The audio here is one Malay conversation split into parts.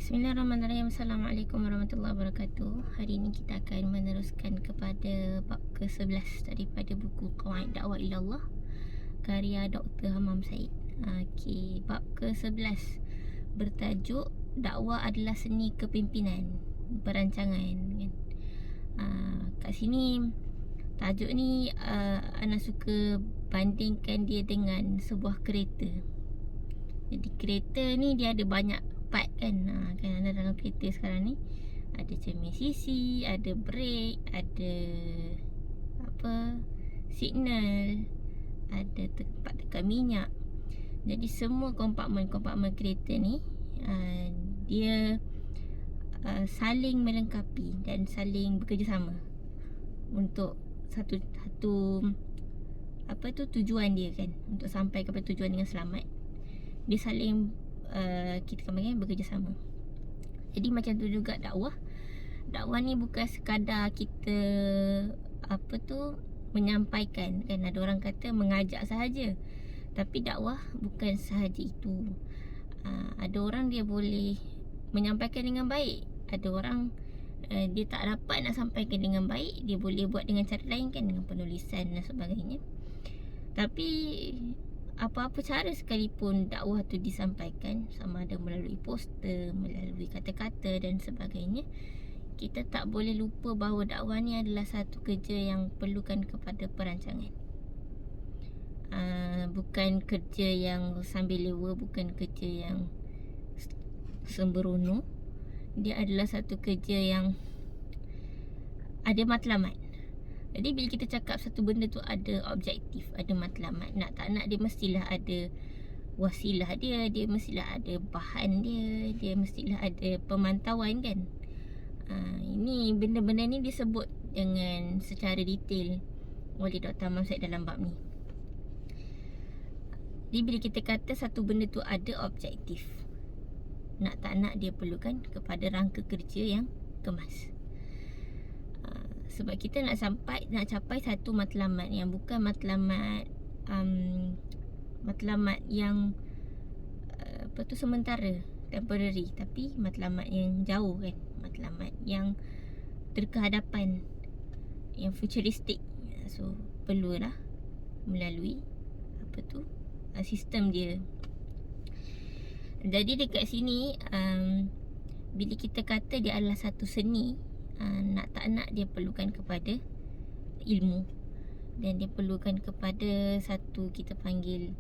Bismillahirrahmanirrahim. Assalamualaikum warahmatullahi wabarakatuh. Hari ini kita akan meneruskan kepada bab ke-11 daripada buku Qawaid Dakwah Ilallah karya Dr. Hammam Said. Okey, bab ke-11 bertajuk Dakwah adalah seni kepimpinan, perancangan kan. Kat sini tajuk ni Ana suka bandingkan dia dengan sebuah kereta. Jadi kereta ni dia ada banyak part kan. Kan ada dalam kereta sekarang ni ada cermin sisi, ada brake, ada signal, ada tempat tekan minyak. Jadi semua kompartmen kereta ni dia saling melengkapi dan saling bekerjasama untuk satu tujuan dia kan, untuk sampai kepada tujuan dengan selamat. Dia saling kita panggil bekerjasama. Jadi macam tu juga dakwah. Dakwah ni bukan sekadar kita menyampaikan kan. Ada orang kata mengajak sahaja, tapi dakwah bukan sahaja itu. Ada orang dia boleh menyampaikan dengan baik, ada orang dia tak dapat nak sampaikan dengan baik, dia boleh buat dengan cara lain kan, dengan penulisan dan sebagainya. Tapi apa-apa cara sekalipun dakwah tu disampaikan, sama ada melalui poster, melalui kata-kata dan sebagainya, kita tak boleh lupa bahawa dakwah ni adalah satu kerja yang perlukan kepada perancangan. Bukan kerja yang sambil lewa, bukan kerja yang sembrono. Dia adalah satu kerja yang ada matlamat. Jadi bila kita cakap satu benda tu ada objektif, ada matlamat, nak tak nak dia mestilah ada wasilah dia, dia mestilah ada bahan dia, dia mestilah ada pemantauan kan. Ini benda-benda ni disebut dengan secara detail oleh Dr. Hammam Said dalam bab ni. Jadi bila kita kata satu benda tu ada objektif, nak tak nak dia perlukan kepada rangka kerja yang kemas. Sebab kita nak capai satu matlamat yang bukan matlamat yang sementara, temporary, tapi matlamat yang jauh kan, matlamat yang terkehadapan, yang futuristik. So perlulah melalui sistem dia. Jadi dekat sini bila kita kata dia adalah satu seni, nak tak nak dia perlukan kepada ilmu, dan dia perlukan kepada satu kita panggil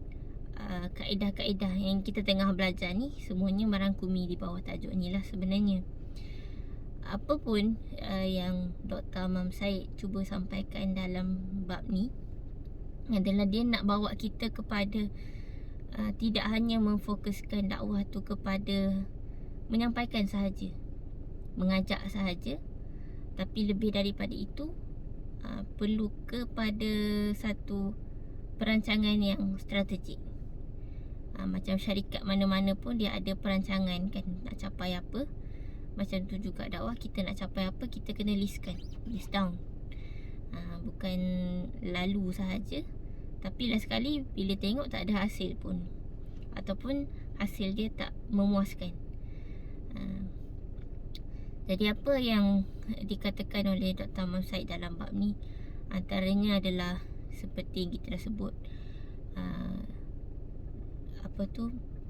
kaedah-kaedah yang kita tengah belajar ni. Semuanya merangkumi di bawah tajuk ni lah sebenarnya. Apa pun yang Dr. Hammam Said cuba sampaikan dalam bab ni adalah dia nak bawa kita kepada tidak hanya memfokuskan dakwah tu kepada menyampaikan sahaja, mengajak sahaja, tapi lebih daripada itu perlu kepada satu perancangan yang strategik. Macam syarikat mana-mana pun dia ada perancangan kan, nak capai apa. Macam tu juga dakwah, kita nak capai apa, kita kena list down. Bukan lalu sahaja, tapi last sekali bila tengok tak ada hasil pun, ataupun hasil dia tak memuaskan. Jadi apa yang dikatakan oleh Dr. Hammam Said dalam bab ni, antaranya adalah seperti yang kita dah sebut,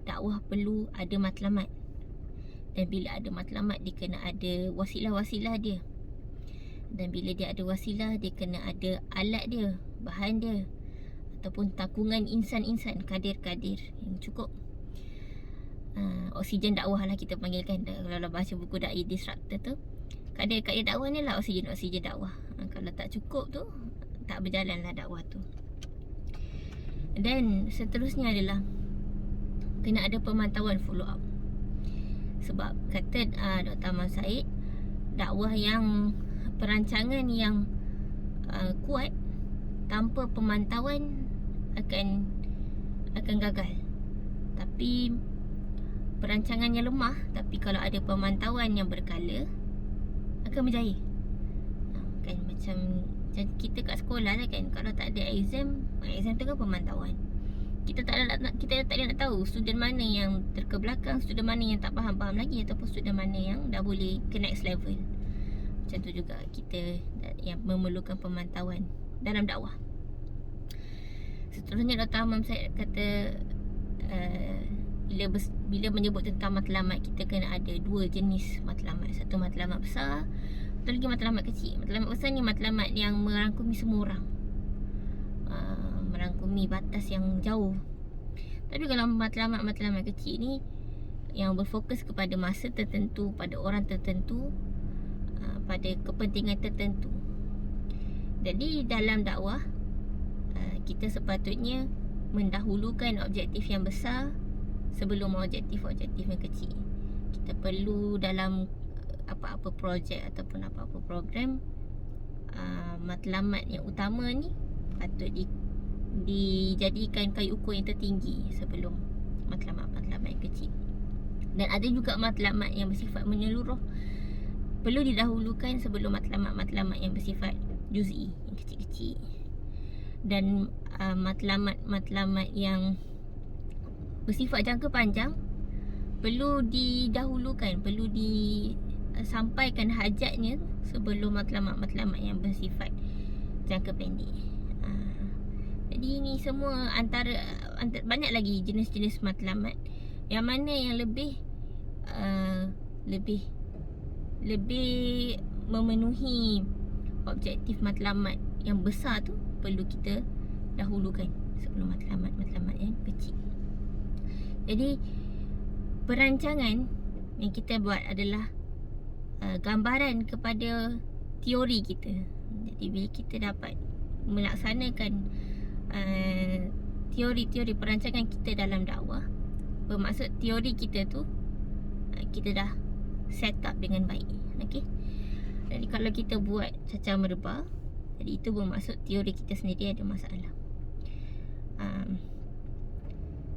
dakwah perlu ada matlamat. Dan bila ada matlamat, dia kena ada wasilah-wasilah dia. Dan bila dia ada wasilah, dia kena ada alat dia, bahan dia, ataupun takungan insan-insan, kadir-kadir yang cukup. Oksigen dakwah lah kita panggilkan. Kalau baca buku Da'i Disruptor tu, kadir-kadir dakwah ni lah oksigen dakwah. Kalau tak cukup tu, tak berjalan lah dakwah tu. Dan seterusnya adalah kena ada pemantauan, follow up. Sebab kata Dr. Hammam Said, dakwah yang perancangan yang kuat tanpa pemantauan akan gagal. Tapi perancangan yang lemah, tapi kalau ada pemantauan yang berkala, akan berjaya. Kan macam kita kat sekolah lah kan, kalau tak ada exam tu kan pemantauan. kita tak ada nak tahu student mana yang terkebelakang, student mana yang tak faham-faham lagi, ataupun student mana yang dah boleh ke next level. Macam tu juga kita yang memerlukan pemantauan dalam dakwah. Seterusnya Dr. Amam Said kata bila menyebut tentang matlamat, kita kena ada dua jenis matlamat. Satu matlamat besar, satu lagi matlamat kecil. Matlamat besar ni matlamat yang merangkumi semua orang, merangkumi batas yang jauh. Tapi kalau matlamat kecil ni yang berfokus kepada masa tertentu, pada orang tertentu, pada kepentingan tertentu. Jadi dalam dakwah, kita sepatutnya mendahulukan objektif yang besar sebelum objektif-objektif yang kecil. Kita perlu dalam apa-apa projek ataupun apa-apa program, matlamat yang utama ni patut dijadikan kayu ukur yang tertinggi sebelum matlamat-matlamat yang kecil. Dan ada juga matlamat yang bersifat menyeluruh, perlu didahulukan sebelum matlamat-matlamat yang bersifat juz'i, yang kecil-kecil. Dan matlamat-matlamat yang bersifat jangka panjang perlu didahulukan, perlu disampaikan hajatnya sebelum matlamat-matlamat yang bersifat jangka pendek. Jadi ini semua antara banyak lagi jenis-jenis matlamat. Yang mana yang lebih memenuhi objektif matlamat yang besar tu perlu kita dahulukan sebelum matlamat-matlamat yang kecil. Jadi perancangan yang kita buat adalah gambaran kepada teori kita. Jadi bila kita dapat melaksanakan teori-teori perancangan kita dalam dakwah, bermaksud teori kita tu kita dah set up dengan baik. Okey. Jadi kalau kita buat cacah merebah, jadi itu bermaksud teori kita sendiri ada masalah.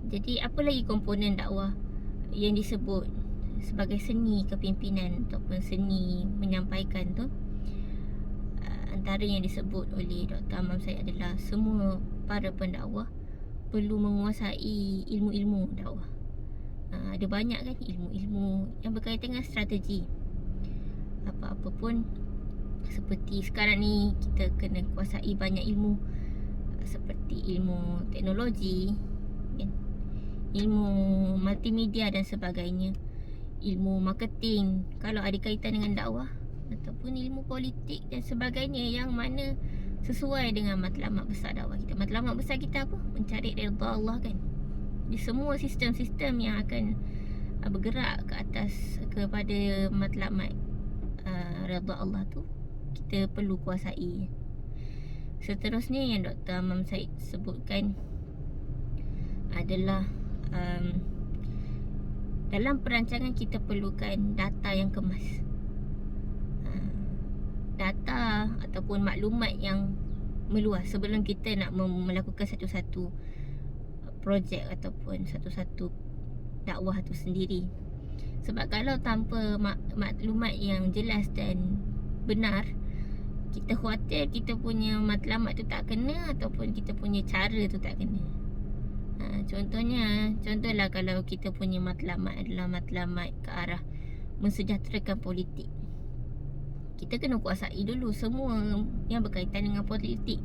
Jadi apa lagi komponen dakwah yang disebut sebagai seni kepimpinan ataupun seni menyampaikan tu? Antara yang disebut oleh Dr. Amam Said adalah semua para pendakwah perlu menguasai ilmu-ilmu dakwah. Ada banyak kan ilmu-ilmu yang berkaitan dengan strategi. Apa-apa pun, seperti sekarang ni kita kena kuasai banyak ilmu, seperti ilmu teknologi, ilmu multimedia dan sebagainya, ilmu marketing kalau ada kaitan dengan dakwah, ataupun ilmu politik dan sebagainya yang mana sesuai dengan matlamat besar dakwah kita. Matlamat besar kita apa? Mencari redha Allah kan. Di semua sistem-sistem yang akan bergerak ke atas kepada matlamat redha Allah tu, kita perlu kuasai. Seterusnya yang Dr. Amam Said sebutkan adalah dalam perancangan kita perlukan data yang kemas, data ataupun maklumat yang meluas sebelum kita nak melakukan satu-satu projek ataupun satu-satu dakwah tu sendiri. Sebab kalau tanpa maklumat yang jelas dan benar, kita khawatir kita punya matlamat tu tak kena ataupun kita punya cara tu tak kena. Contohlah kalau kita punya matlamat adalah matlamat ke arah mensejahterakan politik, kita kena kuasai dulu semua yang berkaitan dengan politik.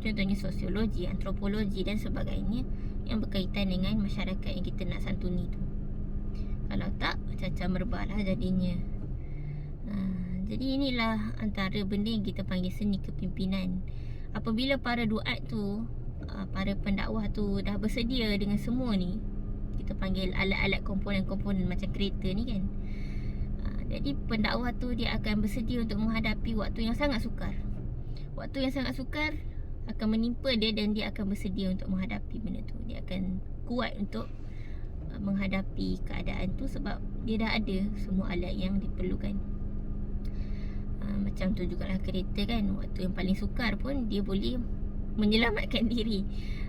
Contohnya sosiologi, antropologi dan sebagainya yang berkaitan dengan masyarakat yang kita nak santuni tu. Kalau tak, cacah merebah lah jadinya. Jadi inilah antara benda yang kita panggil seni kepimpinan. Apabila para duat tu, para pendakwah tu dah bersedia dengan semua ni, kita panggil alat-alat komponen-komponen macam kereta ni kan. Jadi pendakwah tu dia akan bersedia untuk menghadapi waktu yang sangat sukar. Waktu yang sangat sukar akan menimpa dia dan dia akan bersedia untuk menghadapi benda tu. Dia akan kuat untuk menghadapi keadaan tu sebab dia dah ada semua alat yang diperlukan. Macam tu jugalah kereta kan. Waktu yang paling sukar pun dia boleh menyelamatkan diri,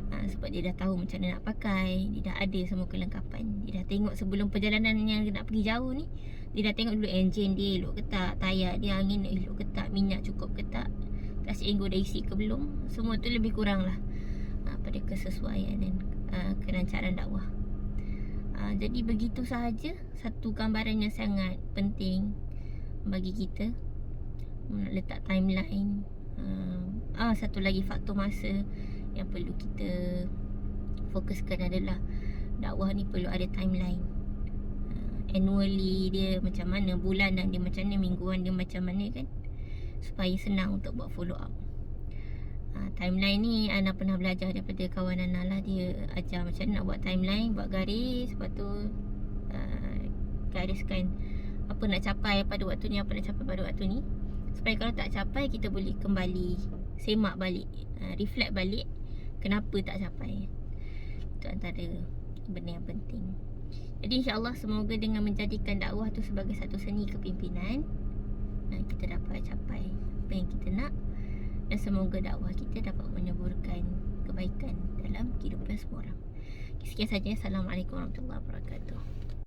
sebab dia dah tahu macam mana nak pakai. Dia dah ada semua kelengkapan. Dia dah tengok sebelum perjalanan yang nak pergi jauh ni, dia dah tengok dulu enjin dia elok ke tak, tayar dia angin elok ke tak, minyak cukup ke tak, tas enggo dah isi ke belum. Semua tu lebih kurang lah pada kesesuaian dan kelancaran dakwah. Jadi begitu sahaja satu gambaran yang sangat penting bagi kita, letak timeline. Satu lagi faktor masa yang perlu kita fokuskan adalah dakwah ni perlu ada timeline. Annually dia macam mana, bulanan dia macam mana, mingguan dia macam mana kan, supaya senang untuk buat follow up. Timeline ni Ana pernah belajar daripada kawan Ana lah. Dia ajar macam mana nak buat timeline, buat garis, lepas tu gariskan apa nak capai pada waktu ni, apa nak capai pada waktu ni, supaya kalau tak capai kita boleh kembali semak balik, reflect balik kenapa tak capai. Itu antara benda yang penting. Jadi insyaAllah semoga dengan menjadikan dakwah tu sebagai satu seni kepimpinan, kita dapat capai apa yang kita nak, dan semoga dakwah kita dapat menyuburkan kebaikan dalam kehidupan semua orang. Sekian saja. Assalamualaikum warahmatullahi wabarakatuh.